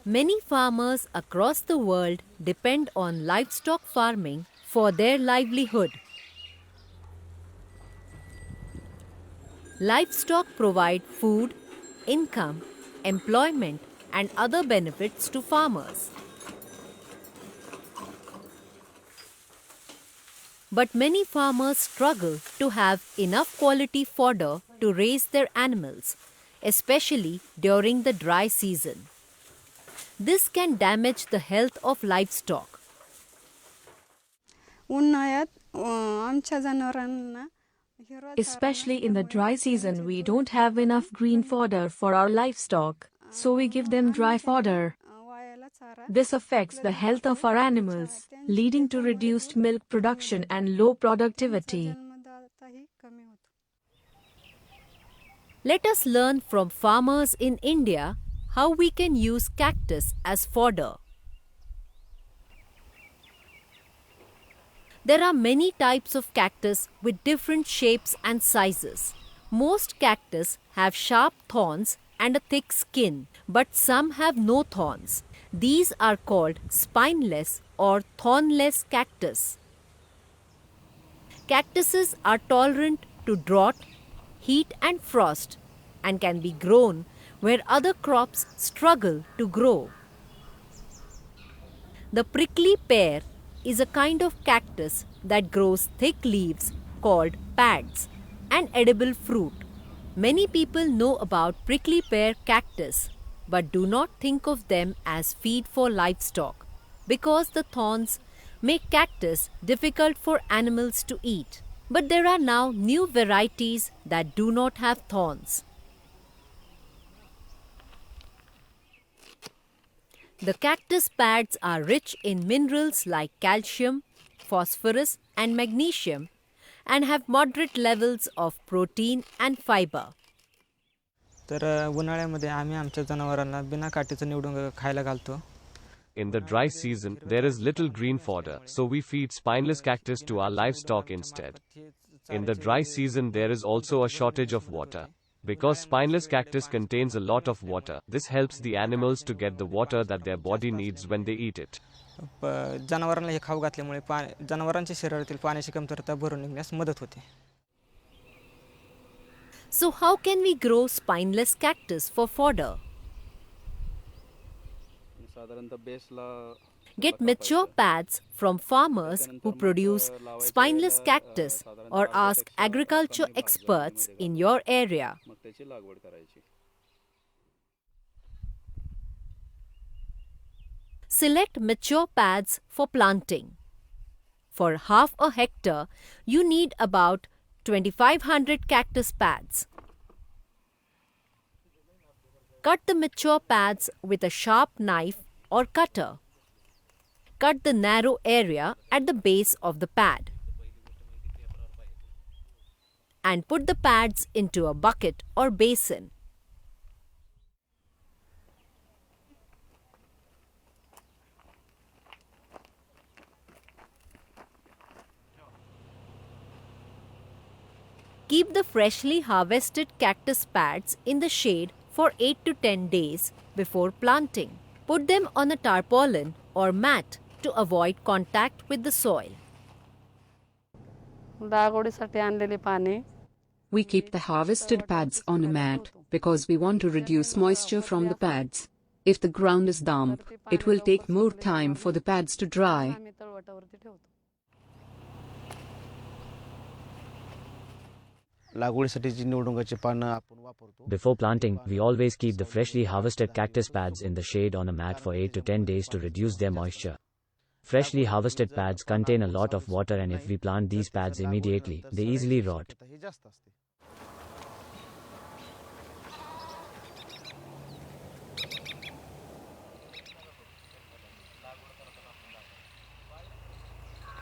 Many farmers across the world depend on livestock farming for their livelihood. Livestock provide food, income, employment, and other benefits to farmers. But many farmers struggle to have enough quality fodder to raise their animals, especially during the dry season. This can damage the health of livestock. Especially in the dry season, we don't have enough green fodder for our livestock, so we give them dry fodder. This affects the health of our animals, leading to reduced milk production and low productivity. Let us learn from farmers in India how we can use cactus as fodder. There are many types of cactus with different shapes and sizes. Most cactus have sharp thorns and a thick skin, but some have no thorns. These are called spineless or thornless cactus. Cactuses are tolerant to drought, heat and frost and can be grown where other crops struggle to grow. The prickly pear is a kind of cactus that grows thick leaves called pads and edible fruit. Many people know about prickly pear cactus but do not think of them as feed for livestock because the thorns make cactus difficult for animals to eat. But there are now new varieties that do not have thorns. The cactus pads are rich in minerals like calcium, phosphorus and magnesium and have moderate levels of protein and fiber. तर उन्हाळ्यामध्ये आम्ही आमच्या जनावरांना बिना काठीचं निवडून खायला घालतो. In the dry season, there is little green fodder, so we feed spineless cactus to our livestock instead. In the dry season, there is also a shortage of water. Because spineless cactus contains a lot of water, this helps the animals to get the water that their body needs when they eat it. जनावरांना हे खाऊ घातल्यामुळे जनावरांच्या शरीरातील पाण्याची कमतरता भरून निघण्यास मदत होते. So how can we grow spineless cactus for fodder? Get mature pads from farmers who produce spineless cactus or ask agriculture experts in your area. Select mature pads for planting. For half a hectare, you need about 2,500 cactus pads. Cut the mature pads with a sharp knife or cutter. Cut the narrow area at the base of the pad. And put the pads into a bucket or basin. Keep the freshly harvested cactus pads in the shade for 8 to 10 days before planting. Put them on a tarpaulin or mat to avoid contact with the soil. We keep the harvested pads on a mat because we want to reduce moisture from the pads. If the ground is damp, it will take more time for the pads to dry. Before planting, we always keep the freshly harvested cactus pads in the shade on a mat for 8 to 10 days to reduce their moisture. Freshly harvested pads contain a lot of water, and if we plant these pads immediately, they easily rot.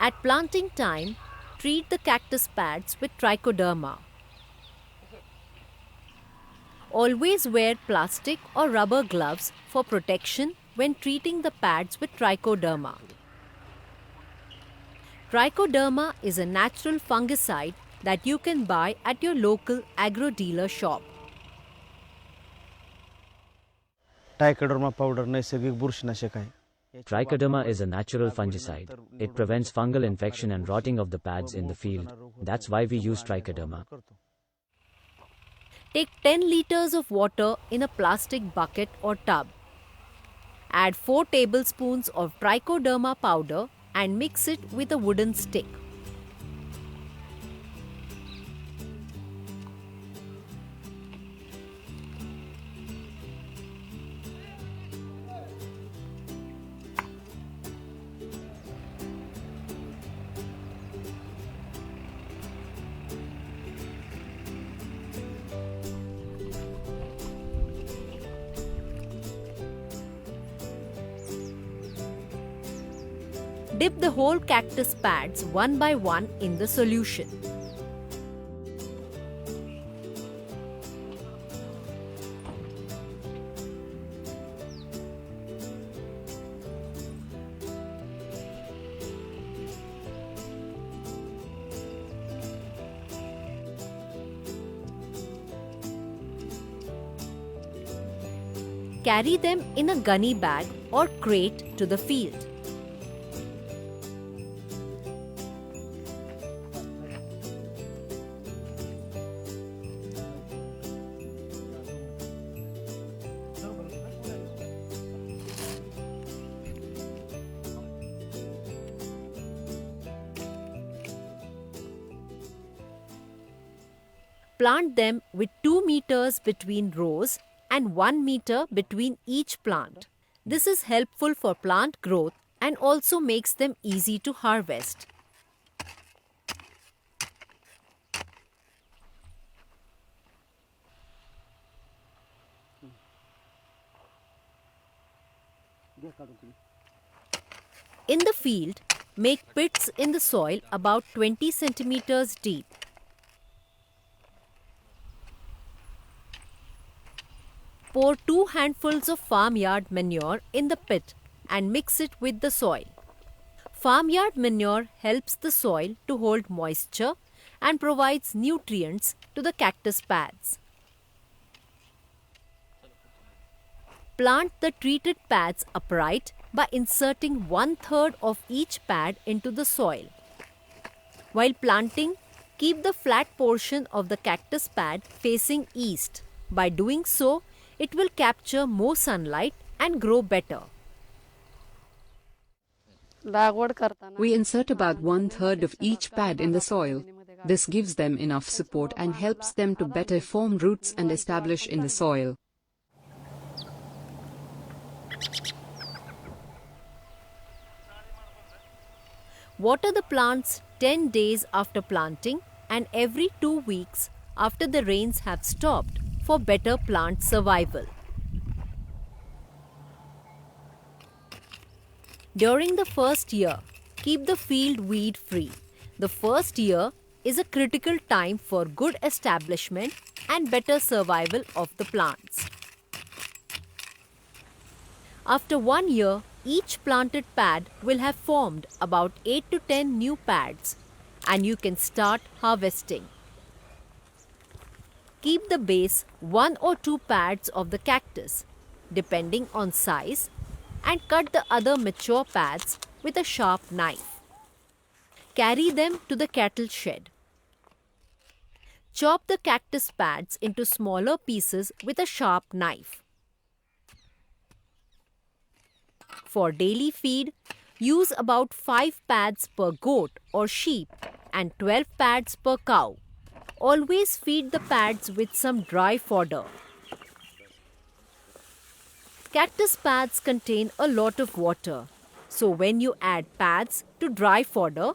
At planting time, treat the cactus pads with trichoderma. Always wear plastic or rubber gloves for protection when treating the pads with trichoderma. Trichoderma is a natural fungicide that you can buy at your local agro dealer shop. टायकोडर्मा powder नैसर्गिक बुरशीनाशक आहे. Trichoderma is a natural fungicide. It prevents fungal infection and rotting of the pads in the field. That's why we use trichoderma. Take 10 liters of water in a plastic bucket or tub. Add 4 tablespoons of trichoderma powder and mix it with a wooden stick. Dip the whole cactus pads one by one in the solution. Carry them in a gunny bag or crate to the field. Plant them with 2 meters between rows and 1 meter between each plant. This is helpful for plant growth and also makes them easy to harvest. In the field, make pits in the soil about 20 centimeters deep. Pour 2 handfuls of farmyard manure in the pit and mix it with the soil. Farmyard manure helps the soil to hold moisture and provides nutrients to the cactus pads. Plant the treated pads upright by inserting 1/3 of each pad into the soil. While planting, keep the flat portion of the cactus pad facing east. By doing so, it will capture more sunlight and grow better. We insert about 1/3 of each pad in the soil. This gives them enough support and helps them to better form roots and establish in the soil. Water the plants 10 days after planting and every 2 weeks after the rains have stopped for better plant survival. During the first year, keep the field weed free. The first year is a critical time for good establishment and better survival of the plants. After 1 year, each planted pad will have formed about 8 to 10 new pads and you can start harvesting. Keep the base 1 or 2 pads of the cactus, depending on size, and cut the other mature pads with a sharp knife. Carry them to the cattle shed. Chop the cactus pads into smaller pieces with a sharp knife. For daily feed, use about 5 pads per goat or sheep and 12 pads per cow. Always feed the pads with some dry fodder. Cactus pads contain a lot of water, so when you add pads to dry fodder,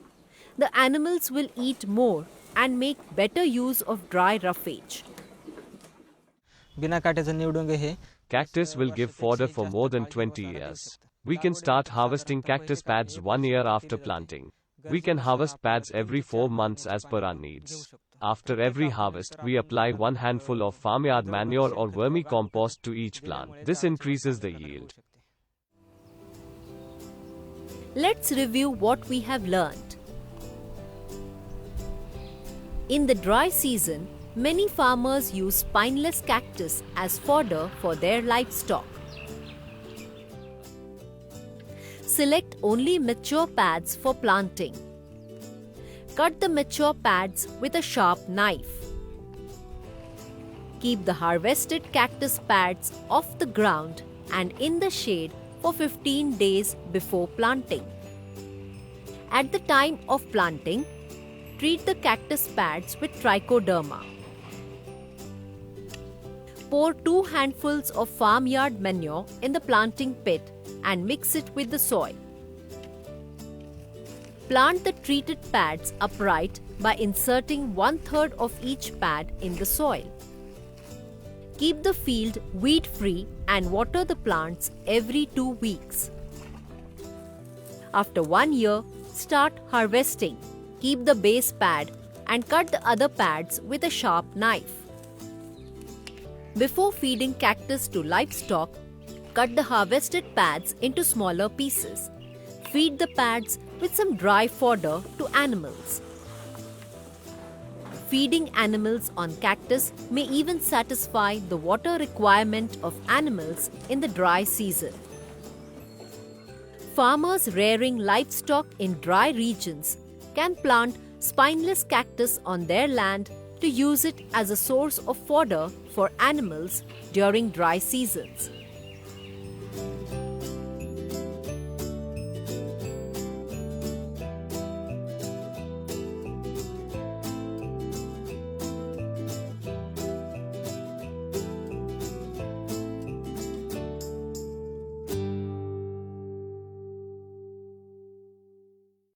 the animals will eat more and make better use of dry roughage. बिना काट्याचं निवडुंग हे Cactus will give fodder for more than 20 years. We can start harvesting cactus pads 1 year after planting. We can harvest pads every 4 months as per our needs. After every harvest, we apply 1 handful of farmyard manure or vermicompost to each plant. This increases the yield. Let's review what we have learned. In the dry season, many farmers use spineless cactus as fodder for their livestock. select only mature pads for planting. Cut the mature pads with a sharp knife. Keep the harvested cactus pads off the ground and in the shade for 15 days before planting. At the time of planting, treat the cactus pads with trichoderma. Pour 2 handfuls of farmyard manure in the planting pit and mix it with the soil. Plant the treated pads upright by inserting 1/3 of each pad in the soil. Keep the field weed-free and water the plants every 2 weeks. After 1 year, start harvesting. Keep the base pad and cut the other pads with a sharp knife. Before feeding cactus to livestock, cut the harvested pads into smaller pieces. Feed the pads with some dry fodder to animals. Feeding animals on cactus may even satisfy the water requirement of animals in the dry season. Farmers rearing livestock in dry regions can plant spineless cactus on their land to use it as a source of fodder for animals during dry seasons.